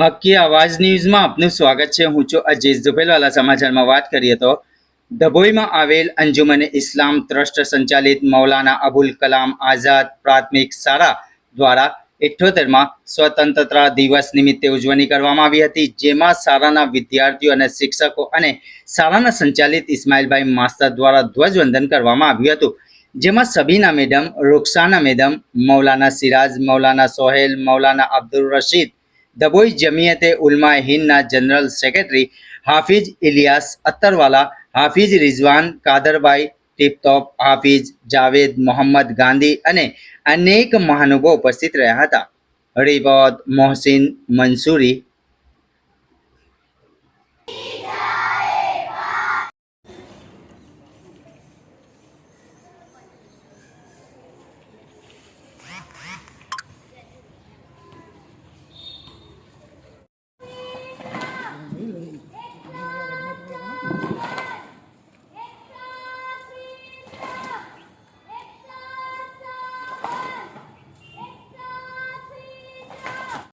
હકી આવાજ ન્યૂઝમાં આપનું સ્વાગત છે। હું છું અજીઝ ઝુબેલવાલા। સમાચારમાં વાત કરીએ તો ડભોઈમાં આવેલ અંજુમન ઇસ્લામ ટ્રસ્ટ સંચાલિત મૌલાના અબુલ કલામ આઝાદ પ્રાથમિક શાળા દ્વારા 78માં સ્વતંત્રતા દિવસ નિમિત્તે ઉજવણી કરવામાં આવી હતી, જેમાં શાળાના વિદ્યાર્થીઓ અને શિક્ષકો અને શાળાના સંચાલિત ઇસ્માઇલભાઈ માસ્તર દ્વારા ધ્વજવંદન કરવામાં આવ્યું હતું, જેમાં સબીના મેડમ, રૂકસાના મેડમ, મૌલાના સિરાજ, મૌલાના સોહેલ, મૌલાના અબ્દુલ રશીદ, ડભોઈ જમિયતે ઉલમા હિંદના જનરલ સેક્રેટરી હાફિઝ ઇલિયાસ અત્તરવાલા, હાફિઝ રિઝવાન કાદરભાઈ ટિપટોપ, હાફિઝ જાવેદ મોહમ્મદ ગાંધી અને અનેક મહાનુભાવો ઉપસ્થિત રહ્યા હતા। રિપોર્ટ મોહસિન મંસૂરી,